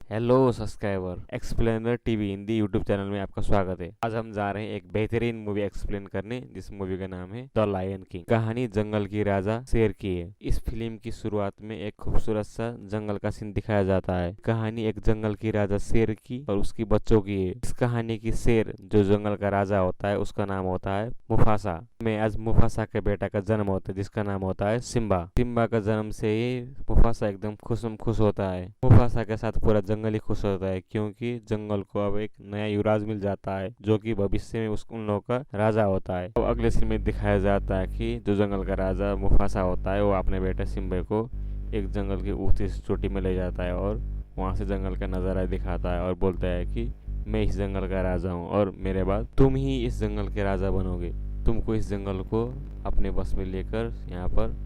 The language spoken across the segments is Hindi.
Hello subscriber, explainer TV Hindi YouTube channel में आपका स्वागत है। आज हम जा रहे हैं एक बेहतरीन मूवी एक्सप्लेन करने, जिस मूवी का नाम है द लायन किंग। कहानी जंगल की राजा शेर की है। इस फिल्म की शुरुआत में एक खूबसूरत सा जंगल का सीन दिखाया जाता है। कहानी एक जंगल की राजा शेर की और उसकी बच्चों की है। इस कहानी की शेर जो जंगल का राजा होता है उसका नाम होता है मुफासा। में आज मुफासा के बेटा का जन्म होता है जिसका नाम होता है सिम्बा। सिम्बा का जन्म से ही मुफासा एकदम खुश होता है। मुफासा के साथ पूरा जंगल ही खुश होता है, क्योंकि जंगल को अब एक नया युवराज मिल जाता है जो कि भविष्य में उन लोगों का राजा होता है। तो अगले सीन में दिखाया जाता है कि जो जंगल का राजा मुफासा होता है वो अपने बेटे सिम्बे को एक जंगल की ऊंची चोटी में ले जाता है और वहाँ से जंगल का नज़ारा दिखाता है और बोलता है कि मैं इस जंगल का राजा हूँ और मेरे बाद तुम ही इस जंगल के राजा बनोगे। तुमको इस जंगल को अपने बस में लेकर यहाँ पर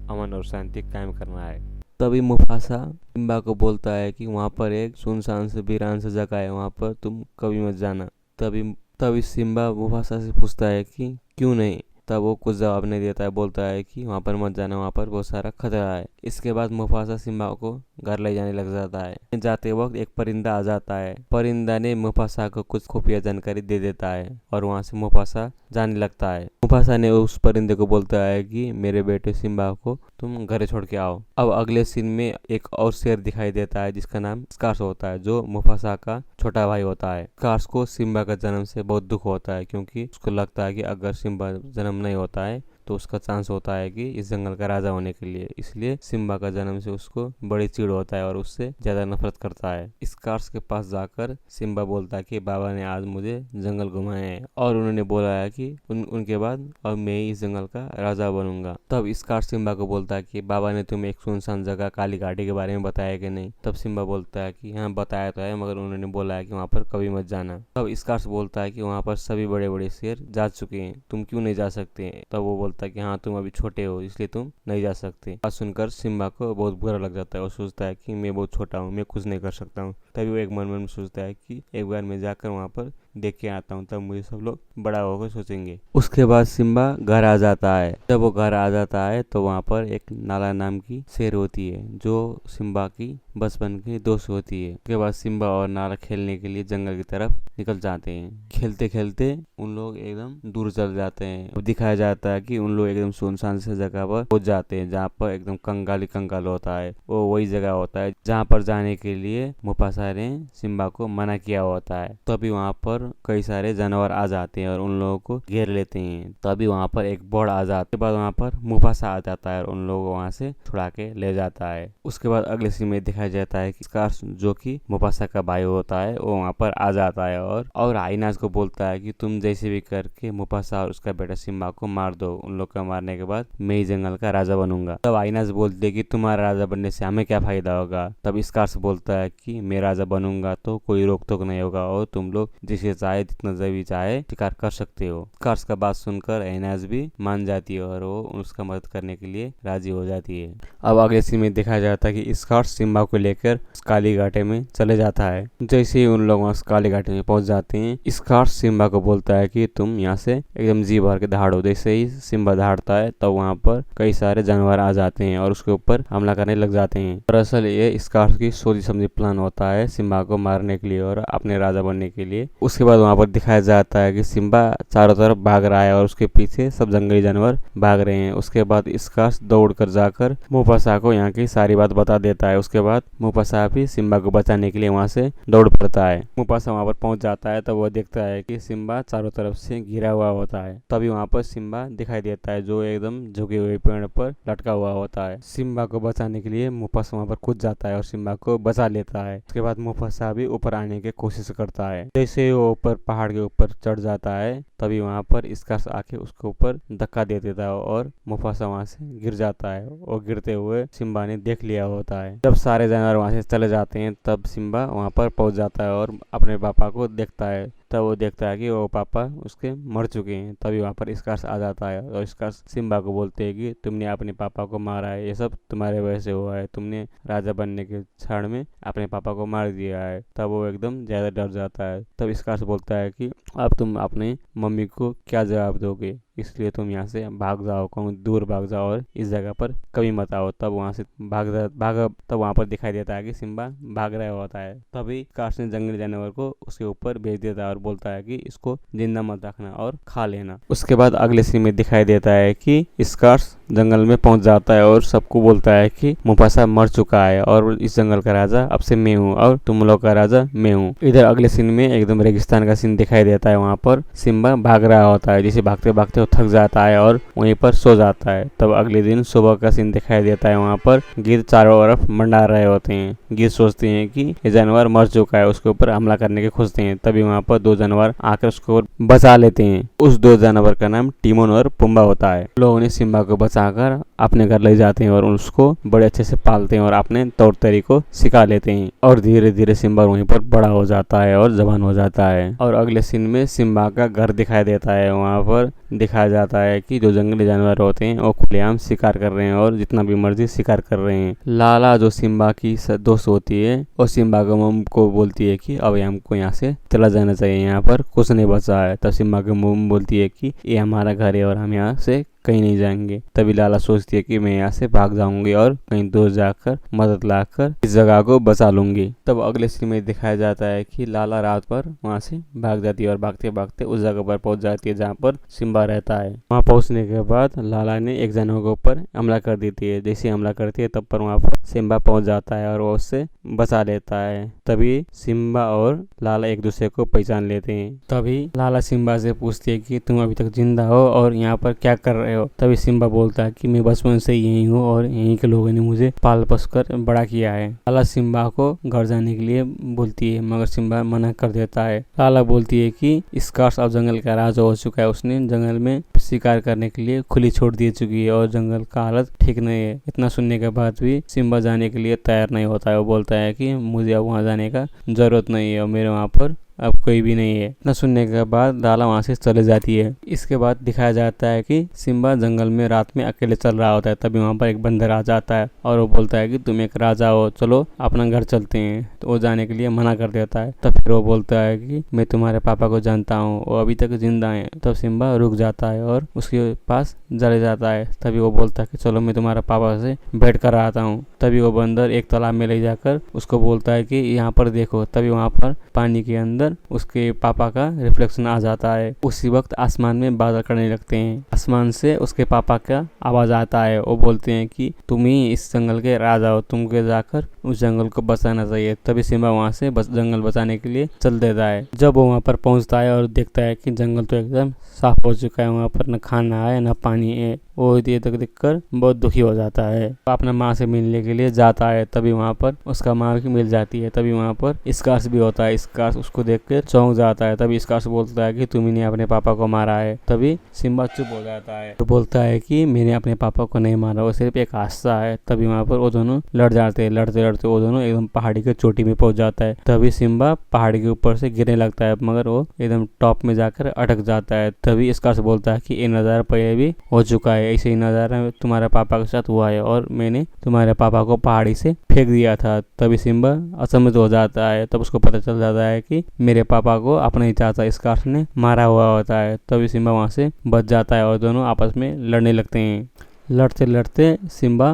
अमन और शांति कायम करना है। तभी मुफासा सिम्बा को बोलता है कि वहाँ पर एक सुनसान से वीरान सा जगह है, वहाँ पर तुम कभी मत जाना। तभी तभी सिम्बा मुफासा से पूछता है कि क्यों नहीं। तब वो कुछ जवाब नहीं देता है, बोलता है कि वहाँ पर मत जाना, वहाँ पर बहुत सारा खतरा है। इसके बाद मुफासा सिम्बा को घर ले जाने लग जाता है। जाते वक्त एक परिंदा आ जाता है। परिंदा ने मुफासा को कुछ खुफिया जानकारी दे देता है और वहाँ से मुफासा जाने लगता है। मुफासा ने उस परिंदे को बोलता है कि मेरे बेटे सिम्बा को तुम घर छोड़ के आओ। अब अगले सीन में एक और शेर दिखाई देता है जिसका नाम स्कार्स होता है, जो मुफासा का छोटा भाई होता है। स्कार्स को सिम्बा का जन्म से बहुत दुख होता है, क्योंकि उसको लगता है कि अगर सिम्बा जन्म नहीं होता है तो उसका चांस होता है कि इस जंगल का राजा होने के लिए। इसलिए सिम्बा का जन्म से उसको बड़ी चिढ़ होता है और उससे ज्यादा नफरत करता है। स्कार्स के पास जाकर सिम्बा बोलता है कि बाबा ने आज मुझे जंगल घुमाए हैं और उन्होंने बोला है कि उनके बाद अब मैं इस जंगल का राजा बनूंगा। तब स्कार्स सिम्बा को बोलता है कि बाबा ने तुम्हें एक सुनसान जगह काली घाटी के बारे में बताया कि नहीं। तब सिम्बा बोलता है कि हाँ बताया तो है, मगर उन्होंने बोला है कि वहाँ पर कभी मत जाना। तब स्कार्स बोलता है कि वहाँ पर सभी बड़े बड़े शेर जा चुके हैं, तुम क्यों नहीं जा सकते। तब वो बोलता है कि हाँ तुम अभी छोटे हो इसलिए तुम नहीं जा सकते। बात सुनकर सिम्बा को बहुत बुरा लग जाता है और सोचता है कि मैं बहुत छोटा हूँ, मैं कुछ नहीं कर सकता हूँ। तभी वो एक मन में सोचता है कि एक बार मैं जाकर वहाँ पर देख के आता हूँ, तब मुझे सब लोग बड़ा होकर सोचेंगे। उसके बाद सिम्बा घर आ जाता है। जब वो घर आ जाता है तो वहाँ पर एक नाला नाम की शेर होती है जो सिम्बा की बचपन की दोस्त होती है। उसके बाद सिम्बा और नाला खेलने के लिए जंगल की तरफ निकल जाते हैं। खेलते खेलते उन लोग एकदम दूर चल जाते हैं। अब दिखाया जाता है कि उन लोग एकदम सुनसान से जगह पर पहुंच जाते हैं जहाँ पर एकदम कंगाली कंगाल होता है। वो वही जगह होता है जहाँ पर जाने के लिए मुफासा ने सिम्बा को मना किया होता है। तभी वहाँ पर कई सारे जानवर आ जाते हैं और उन लोगों को घेर लेते हैं। तभी वहाँ पर एक बॉर्ड आ जाता है। उसके बाद वहाँ पर मुफासा आ जाता है और उन लोगों को वहाँ से छुड़ा के ले जाता है। उसके बाद अगले सीन में दिखाया जाता है कि स्कार्स जो कि मुफासा का भाई होता है वो वहाँ पर आ जाता है और हाइनाज को बोलता है कि तुम जैसे भी करके मुफासा और उसका बेटा सिम्बा को मार दो। उन लोग का मारने के बाद मैं ही जंगल का राजा बनूंगा। तब हाइनाज बोलते कि तुम्हारा राजा बनने से हमें क्या फायदा होगा। तब स्कार्स बोलता है कि मैं राजा बनूंगा तो कोई रोक टोक नहीं होगा और तुम लोग जिसे चाहे जितना भी चाहे शिकार कर सकते हो। स्कार्स का बात सुनकर हाइनाज भी मान जाती है और वो उसका मदद करने के लिए राजी हो जाती है। अब अगले सीन में दिखाया जाता है कि स्कार्स सिम्बा को लेकर काली घाटी में चले जाता है। जैसे ही उन लोग काली घाटी में पहुंच जाते हैं, स्कार्स सिम्बा को बोलता है कि तुम यहाँ से एकदम जी भर के दहाड़ो। जैसे ही सिम्बा दहाड़ता है तब वहाँ पर कई सारे जानवर आ जाते हैं और उसके ऊपर हमला करने लग जाते हैं। दरअसल ये स्कार्स की सोची समझी प्लान होता है सिम्बा को मारने के लिए और अपने राजा बनने के लिए। उसके बाद वहाँ पर दिखाया जाता है कि सिम्बा चारों तरफ भाग रहा है और उसके पीछे सब जंगली जानवर भाग रहे हैं। उसके बाद स्कार्स दौड़ कर जाकर मुफासा को यहाँ की सारी बात बता देता है। उसके बाद मुफासा भी सिम्बा को बचाने के लिए वहाँ से दौड़ पड़ता है। मुफासा वहाँ पर पहुंच जाता है तब वो देखता है कि सिम्बा चारों तरफ से घिरा हुआ होता है। तभी वहाँ पर सिम्बा दिखाई देता है जो एकदम झुके हुए पेड़ पर लटका हुआ होता है। सिम्बा को बचाने के लिए मुफासा वहाँ पर कूद जाता है और सिम्बा को बचा लेता है। उसके बाद मुफासा भी ऊपर आने की कोशिश करता है। जैसे वो ऊपर पहाड़ के ऊपर चढ़ जाता है तभी वहाँ पर स्कार्स आके उसके ऊपर धक्का दे देता है और मुफासा वहाँ से गिर जाता है और गिरते हुए सिम्बा ने देख लिया होता है। जब सारे जानवर वहाँ से चले जाते हैं तब सिम्बा वहाँ पर पहुँच जाता है और अपने पापा को देखता है। तब वो देखता है कि वो पापा उसके मर चुके हैं। तभी वहाँ पर स्कार्स आ जाता है और स्कार्स सिम्बा को बोलते हैं कि तुमने अपने पापा को मारा है, ये सब तुम्हारे वजह से हुआ है, तुमने राजा बनने के क्षण में अपने पापा को मार दिया है। तब वो एकदम ज्यादा डर जाता है। तब स्कार्स बोलता है कि अब तुम अपने मम्मी को क्या जवाब दोगे। इसलिए तुम यहाँ से भाग जाओ, कहीं दूर भाग जाओ और इस जगह पर कभी मत आओ। तब वहाँ से तब वहाँ पर दिखाई देता है कि सिम्बा भाग रहा होता है। तभी कार्स ने जंगली जानवर को उसके ऊपर भेज देता है और बोलता है कि इसको जिंदा मत रखना और खा लेना। उसके बाद अगले सीन में दिखाई देता है कि स्कार्स जंगल में पहुंच जाता है और सबको बोलता है कि मुफासा मर चुका है और इस जंगल का राजा अब से मैं हूँ और तुम लोग का राजा मैं हूँ। इधर अगले सीन में एकदम रेगिस्तान का सीन दिखाई देता है। वहाँ पर सिम्बा भाग रहा होता है, जैसे भागते भागते वो थक जाता है और वहीं पर सो जाता है। तब अगले दिन सुबह का सीन दिखाई देता है। वहाँ पर गिद्ध चारों तरफ मंडरा रहे होते हैं। गिद्ध सोचते हैं कि ये जानवर मर चुका है, उसके ऊपर हमला करने के खोजते हैं। तभी वहाँ पर दो जानवर आकर उसको बचा लेते हैं। उस दो जानवर का नाम टिमोन और पुम्बा होता है। लोगों ने सिम्बा को बचाकर अपने घर ले जाते हैं और उसको बड़े अच्छे से पालते हैं और अपने तौर तरीकों सिखा लेते हैं। और धीरे धीरे सिम्बा वहीं पर बड़ा हो जाता है और जवान हो जाता है। और अगले सीन में सिम्बा का घर दिखाई देता है। वहाँ पर दिखाया जाता है कि जो जंगली जानवर होते हैं वो खुलेआम शिकार कर रहे हैं और जितना भी मर्जी शिकार कर रहे हैं। लाला जो सिम्बा की दोस्त होती है और सिम्बा के मम को बोलती है कि अब हमको यहाँ से चला जाना चाहिए, यहाँ पर कुछ नहीं बचा है। तब सिम्बा के मम बोलती है कि ये हमारा घर है और हम यहाँ से कहीं नहीं जाएंगे। तभी लाला सोचती है कि मैं यहाँ से भाग जाऊंगी और कहीं दूर जाकर मदद लाकर इस जगह को बचा लूंगी। तब अगले सीन में दिखाया जाता है कि लाला रात पर वहाँ से भाग जाती है और भागते भागते उस जगह पर पहुंच जाती है जहाँ पर सिम्बा रहता है। वहाँ पहुंचने के बाद लाला ने एक जानवर के ऊपर हमला कर देती है। जैसे हमला करती है तब पर वहाँ पर सिम्बा पहुंच जाता है और वो उससे बचा लेता है। तभी सिम्बा और लाला एक दूसरे को पहचान लेते हैं। तभी लाला सिम्बा से पूछती है कि तुम अभी तक जिंदा हो और यहाँ पर क्या कर रहे हो। तभी सिम्बा बोलता है कि मैं बचपन से यही हूँ और यहीं के लोगों ने मुझे पाल पोस कर बड़ा किया है। लाला सिम्बा को घर जाने के लिए बोलती है मगर सिम्बा मना कर देता है। लाला बोलती है कि स्कार्स अब जंगल का राजा हो चुका है, उसने जंगल में शिकार करने के लिए खुली छोड़ दी चुकी है और जंगल का हालत ठीक नहीं है। इतना सुनने के बाद भी सिम्बा जाने के लिए तैयार नहीं होता है। वो बोलता है कि मुझे अब वहाँ जाने का जरूरत नहीं है और मेरे वहाँ पर अब कोई भी नहीं है। इतना सुनने के बाद लाला वहाँ से चले जाती है। इसके बाद दिखाया जाता है कि सिम्बा जंगल में रात में अकेले चल रहा होता है। तभी वहाँ पर एक बंदर आ जाता है और वो बोलता है कि तुम एक राजा हो, चलो अपना घर चलते हैं। तो वो जाने के लिए मना कर देता है। तब फिर वो बोलता है कि मैं तुम्हारे पापा को जानता हूँ, वो अभी तक जिंदा है। तब सिम्बा रुक जाता है और उसके पास चले जाता है। तभी वो बोलता है कि चलो मैं तुम्हारे पापा से भेंट कर आता हूँ। तभी वो बंदर एक तालाब में ले जाकर उसको बोलता है कि यहाँ पर देखो। तभी वहाँ पर पानी के अंदर उसके पापा का रिफ्लेक्शन आ जाता है। उसी वक्त आसमान में बादल करने लगते हैं। आसमान से उसके पापा का आवाज आता है। वो बोलते हैं कि तुम ही इस जंगल के राजा हो, तुमको जाकर उस जंगल को बचाना चाहिए। तभी सिम्बा वहाँ से जंगल बचाने के लिए चल देता है। जब वो वहाँ पर पहुँचता है और देखता है कि जंगल तो एकदम साफ हो चुका है, वहाँ पर न खाना है न पानी है, वो ये तक देखकर बहुत दुखी हो जाता है। वो अपना माँ से मिलने के लिए जाता है। तभी वहाँ पर उसका माँ भी मिल जाती है। तभी वहाँ पर स्कार्स भी होता है। स्कार्स उसको देखकर चौंक जाता है। तभी स्कार्स बोलता है कि तुम ही ने अपने पापा को मारा है। तभी सिम्बा चुप हो जाता है तो बोलता है कि मैंने अपने पापा को नहीं मारा, वो सिर्फ एक हादसा है। तभी वहाँ पर वो दोनों लड़ जाते हैं। लड़ते लड़ते वो दोनों एकदम पहाड़ी के चोटी में पहुंच जाता है। तभी सिम्बा पहाड़ी के ऊपर से गिरने लगता है मगर वो एकदम टॉप में जाकर अटक जाता है। तभी स्कार्स बोलता है कि ये नज़ारा पहले भी हो चुका है, ऐसे ही नज़ारा तुम्हारे पापा के साथ हुआ है और मैंने तुम्हारे पापा को पहाड़ी से फेंक दिया था। तभी सिम्बा असमझ हो जाता है। तब उसको पता चल जाता है कि मेरे पापा को अपने ही चाचा स्कार्स ने मारा हुआ होता है। तभी सिम्बा वहाँ से बच जाता है और दोनों आपस में लड़ने लगते हैं। लड़ते लड़ते सिम्बा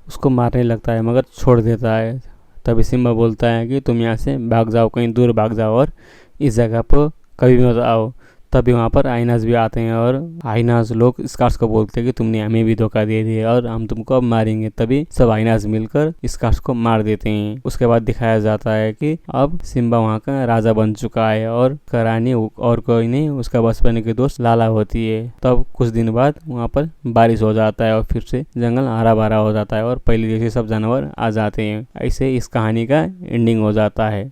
उसको मारने लगता है मगर छोड़ देता है। तभी सिम्बा बोलता है कि तुम यहाँ से भाग जाओ, कहीं दूर भाग जाओ और इस जगह पर कभी मत आओ। तभी वहाँ पर आइनाज भी आते हैं और आइनाज लोग स्कार्स को बोलते हैं कि तुमने हमें भी धोखा दे दिया और हम तुमको अब मारेंगे। तभी सब आइनाज मिलकर स्कार्स को मार देते हैं। उसके बाद दिखाया जाता है कि अब सिम्बा वहाँ का राजा बन चुका है और करानी और कोई नहीं, उसका बचपन की दोस्त लाला होती है। तब कुछ दिन बाद वहाँ पर बारिश हो जाता है और फिर से जंगल हरा भरा हो जाता है और पहले जैसे सब जानवर आ जाते हैं। ऐसे इस कहानी का एंडिंग हो जाता है।